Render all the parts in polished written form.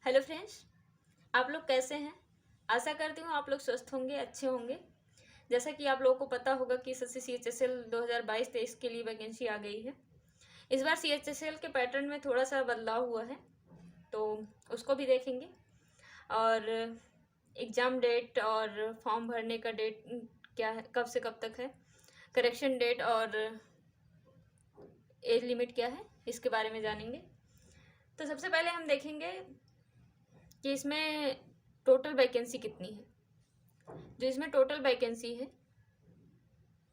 Hello friends, आप लोग कैसे हैं। आशा करती हूँ आप लोग स्वस्थ होंगे, अच्छे होंगे। जैसा कि आप लोगों को पता होगा कि एसएससी CHSL 2022-23 के लिए वैकेंसी आ गई है। इस बार CHSL के पैटर्न में थोड़ा सा बदलाव हुआ है, तो उसको भी देखेंगे। और एग्ज़ाम डेट और फॉर्म भरने का डेट क्या है, कब से कब तक है, करेक्शन डेट और एज लिमिट क्या है, इसके बारे में जानेंगे। तो सबसे पहले हम देखेंगे कि इसमें टोटल वैकेंसी कितनी है। जो इसमें टोटल वैकेंसी है,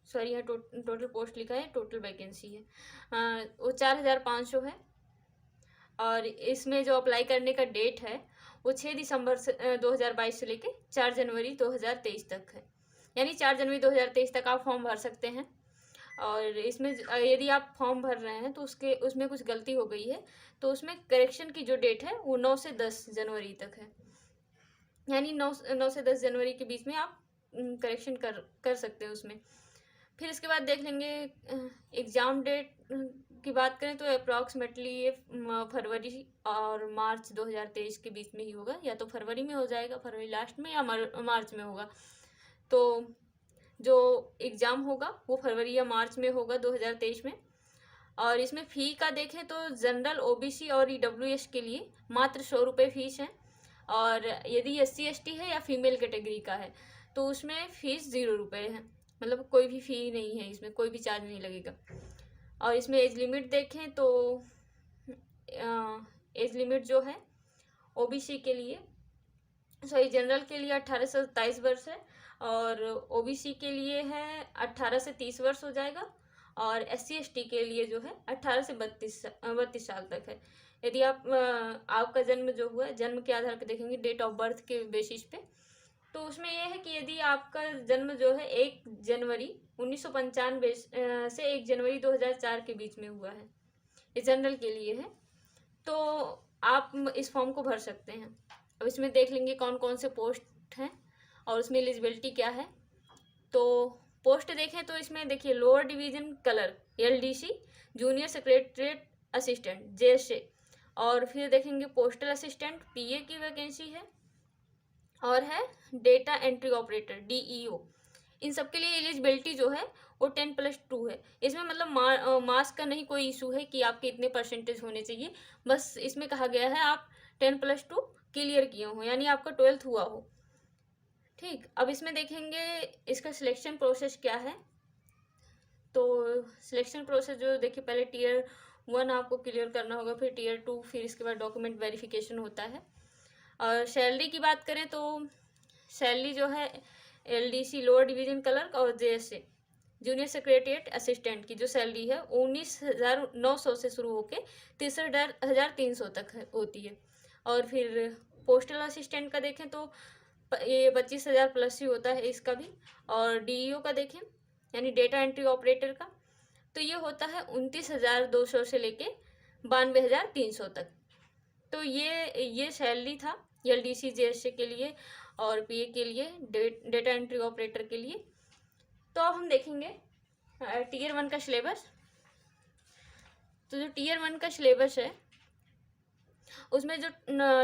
सॉरी यहाँ टोटल पोस्ट लिखा है, टोटल वैकेंसी है वो 4500 है। और इसमें जो अप्लाई करने का डेट है वो 6 दिसंबर 2022 से लेके 4 जनवरी 2023 तक है। यानी 4 जनवरी 2023 तक आप फॉर्म भर सकते हैं। और इसमें यदि आप फॉर्म भर रहे हैं तो उसमें कुछ गलती हो गई है, तो उसमें करेक्शन की जो डेट है वो 9 से 10 जनवरी तक है। यानी 9 से 10 जनवरी के बीच में आप करेक्शन कर सकते हैं उसमें। फिर इसके बाद देख लेंगे एग्ज़ाम डेट की बात करें तो अप्रॉक्सीमेटली ये फरवरी और मार्च 2023 के बीच में ही होगा। या तो फरवरी में हो जाएगा, फरवरी लास्ट में, या मार्च में होगा। तो जो एग्ज़ाम होगा वो फरवरी या मार्च में होगा 2023 में। और इसमें फ़ी का देखें तो जनरल, OBC और EWS के लिए मात्र 100 रुपये फ़ीस है। और यदि SC ST है या फीमेल कैटेगरी का है तो उसमें फ़ीस 0 रुपये है। मतलब कोई भी फ़ी नहीं है, इसमें कोई भी चार्ज नहीं लगेगा। और इसमें एज लिमिट देखें तो एज लिमिट जो है OBC के लिए, सॉरी जनरल के लिए 18 से 27 वर्ष है। और OBC के लिए है 18 से 30 वर्ष हो जाएगा। और SC ST के लिए जो है 18 से 32 साल तक है। यदि आपका जन्म जो हुआ है, जन्म के आधार पर देखेंगे, डेट ऑफ बर्थ के बेसिस पे, तो उसमें यह है कि यदि आपका जन्म जो है 1 जनवरी 1995 से 1 जनवरी 2004 के बीच में हुआ है, ये जनरल के लिए है, तो आप इस फॉर्म को भर सकते हैं। अब इसमें देख लेंगे कौन कौन से पोस्ट हैं और उसमें एलिजिबिलिटी क्या है। तो पोस्ट देखें तो इसमें देखिए lower division clerk LDC, junior secretariat assistant JSA, और फिर देखेंगे पोस्टल असिस्टेंट PA की वैकेंसी है, और है डेटा एंट्री ऑपरेटर DEO। इन सब के लिए एलिजिबिलिटी जो है वो 10+2 है। इसमें मतलब मार्क्स का नहीं कोई इशू है कि आपके इतने परसेंटेज होने चाहिए। बस इसमें कहा गया है आप 10+2 क्लियर किए हो, यानी आपका 12th हुआ हो। ठीक, अब इसमें देखेंगे इसका सिलेक्शन प्रोसेस क्या है। तो सिलेक्शन प्रोसेस जो देखिए, पहले Tier 1 आपको क्लियर करना होगा, फिर Tier 2, फिर इसके बाद डॉक्यूमेंट वेरिफिकेशन होता है। और सैलरी की बात करें तो सैलरी जो है LDC लोअर डिवीजन क्लर्क और JSA जूनियर सेक्रेटरीट असिस्टेंट की जो सैलरी है 19,900 से शुरू होकर 63,300 तक होती है। और फिर पोस्टल असिस्टेंट का देखें तो ये 25,000 प्लस ही होता है इसका भी। और DEO का देखें, यानी डेटा एंट्री ऑपरेटर का, तो ये होता है 29,200 से लेके 92,300 तक। तो ये सैलरी था LDC JSA के लिए और PA के लिए, डेटा एंट्री ऑपरेटर के लिए। तो अब हम देखेंगे Tier 1 का सिलेबस। तो जो Tier 1 का सिलेबस है उसमें जो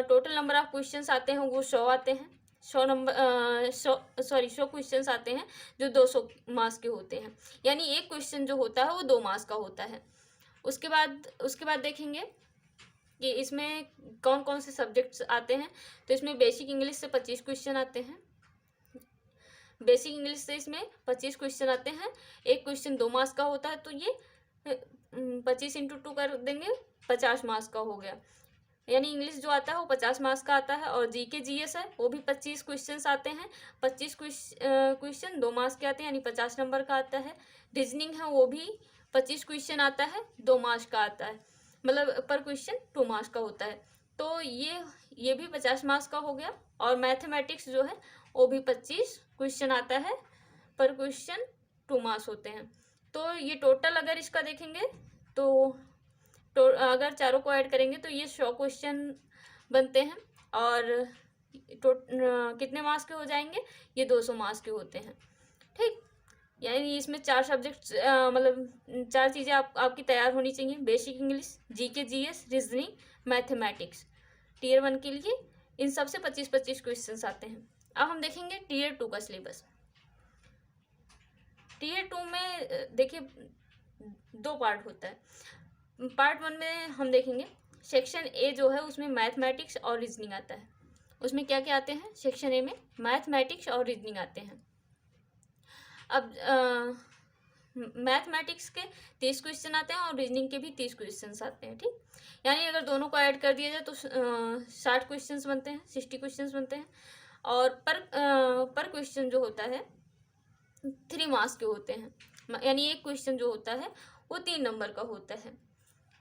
टोटल नंबर ऑफ क्वेश्चंस आते हैं वो 100 आते हैं। 100 क्वेश्चंस आते हैं जो 200 मार्क्स के होते हैं। यानी एक क्वेश्चन जो होता है वो 2 मार्क्स का होता है। उसके बाद देखेंगे कि इसमें कौन कौन से सब्जेक्ट्स आते हैं। तो इसमें बेसिक इंग्लिश से 25 क्वेश्चन आते हैं। बेसिक इंग्लिश से इसमें 25 क्वेश्चन आते हैं। एक क्वेश्चन 2 मार्क्स का होता है, तो ये 25 × 2 कर देंगे, 50 मार्क्स का हो गया। यानी इंग्लिश जो आता है वो 50 मार्क्स का आता है। और GK GS है वो भी 25 क्वेश्चन आते हैं। 25 क्वेश्चन 2 मार्क्स के आते हैं, यानी 50 नंबर का आता है। रीजनिंग है वो भी 25 क्वेश्चन आता है, 2 मार्क्स का आता है, मतलब पर क्वेश्चन 2 मार्क्स का होता है। तो ये भी 50 मार्क्स का हो गया। और मैथमेटिक्स जो है वो भी 25 क्वेश्चन आता है, पर क्वेश्चन 2 मार्क्स होते हैं। तो ये टोटल अगर इसका देखेंगे तो अगर चारों को ऐड करेंगे तो ये 100 क्वेश्चन बनते हैं। और कितने मार्क्स के हो जाएंगे, ये 200 मार्क्स के होते हैं। ठीक, यानी इसमें 4 सब्जेक्ट्स, मतलब 4 चीज़ें आपकी तैयार होनी चाहिए। Basic English, GK GS, reasoning, mathematics. Tier 1 के लिए इन सब से 25-25 क्वेश्चन आते हैं। अब हम देखेंगे टीयर 2 का सिलेबस। टीयर 2 में देखिए 2 पार्ट होता है। पार्ट 1 में हम देखेंगे सेक्शन ए जो है उसमें मैथमेटिक्स और रीजनिंग आता है। उसमें क्या क्या आते हैं? सेक्शन ए में मैथमेटिक्स और रीजनिंग आते हैं। अब मैथमेटिक्स के 30 क्वेश्चन आते हैं और रीजनिंग के भी 30 क्वेश्चन आते हैं, ठीक। यानी अगर दोनों को ऐड कर दिया जाए तो 60 क्वेश्चन बनते हैं, 60 क्वेश्चन बनते हैं। और पर क्वेश्चन जो होता है 3 मार्क्स के होते हैं, यानी एक क्वेश्चन जो होता है वो 3 नंबर का होता है।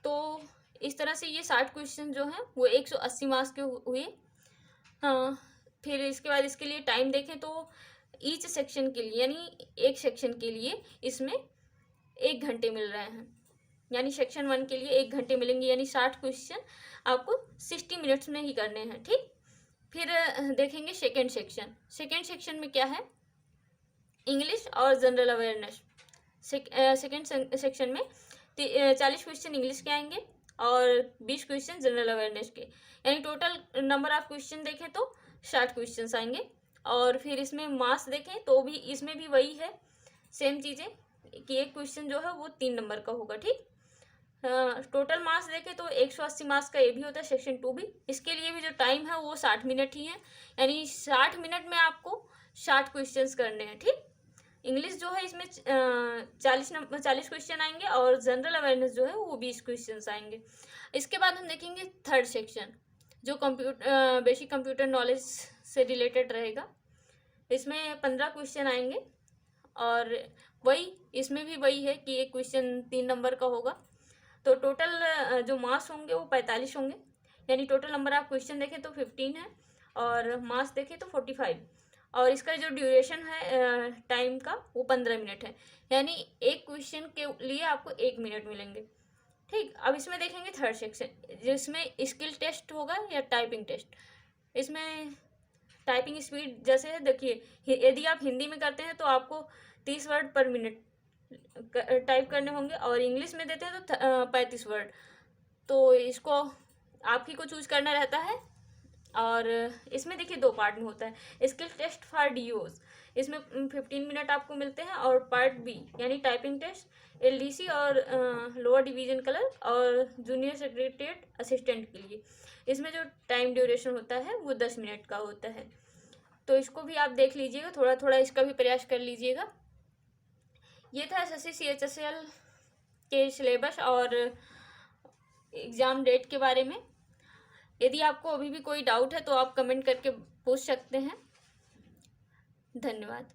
तो इस तरह से ये 60 क्वेश्चन जो हैं वो 180 मार्क्स के हुए। हाँ, फिर इसके बाद इसके लिए टाइम देखें तो ईच सेक्शन के लिए, यानी एक सेक्शन के लिए इसमें 1 घंटे मिल रहे हैं। यानी सेक्शन 1 के लिए 1 घंटे मिलेंगे, यानी 60 क्वेश्चन आपको 60 मिनट्स में ही करने हैं, ठीक। फिर देखेंगे सेकेंड सेक्शन में क्या है? इंग्लिश और जनरल अवेयरनेस। सेकेंड सेक्शन में 40 क्वेश्चन इंग्लिश के आएंगे और 20 क्वेश्चन जनरल अवेयरनेस के, यानी टोटल नंबर ऑफ क्वेश्चन देखें तो 60 क्वेश्चन आएंगे। और फिर इसमें मार्क्स देखें तो भी इसमें भी वही है, सेम चीज़ें कि एक क्वेश्चन जो है वो 3 नंबर का होगा, ठीक। टोटल मार्क्स देखें तो 180 मार्क्स का ये भी होता है, सेक्शन 2 भी। इसके लिए भी जो टाइम है वो 60 मिनट ही है, यानी 60 मिनट में आपको 60 क्वेश्चन करने हैं, ठीक। इंग्लिश जो है इसमें 40 क्वेश्चन आएंगे और जनरल अवेयरनेस जो है वो 20 क्वेश्चन आएंगे। इसके बाद हम देखेंगे थर्ड सेक्शन जो बेसिक कंप्यूटर नॉलेज से रिलेटेड रहेगा। इसमें 15 क्वेश्चन आएंगे और वही इसमें भी वही है कि एक क्वेश्चन 3 नंबर का होगा। तो टोटल जो मार्क्स होंगे वो 45 होंगे, यानी टोटल नंबर आप क्वेश्चन देखें तो 15 है और मार्क्स देखें तो 45। और इसका जो ड्यूरेशन है टाइम का वो 15 मिनट है, यानी एक क्वेश्चन के लिए आपको 1 मिनट मिलेंगे, ठीक। अब इसमें देखेंगे थर्ड सेक्शन जिसमें स्किल टेस्ट होगा या टाइपिंग टेस्ट। इसमें टाइपिंग स्पीड जैसे है, देखिए यदि आप हिंदी में करते हैं तो आपको 30 वर्ड पर मिनट टाइप करने होंगे और इंग्लिश में देते हैं तो 35 वर्ड। तो इसको आप ही को चूज करना रहता है। और इसमें देखिए 2 पार्ट में होता है। स्किल टेस्ट फॉर डीओज, इसमें 15 मिनट आपको मिलते हैं। और पार्ट बी यानी टाइपिंग टेस्ट एलडीसी और लोअर डिवीजन क्लर्क और जूनियर सेक्रेटरीट असिस्टेंट के लिए, इसमें जो टाइम ड्यूरेशन होता है वो 10 मिनट का होता है। तो इसको भी आप देख लीजिएगा, थोड़ा थोड़ा इसका भी प्रयास कर लीजिएगा। ये था एसएससी सीएचएसएल के सिलेबस और एग्ज़ाम डेट के बारे में। यदि आपको अभी भी कोई डाउट है तो आप कमेंट करके पूछ सकते हैं। धन्यवाद।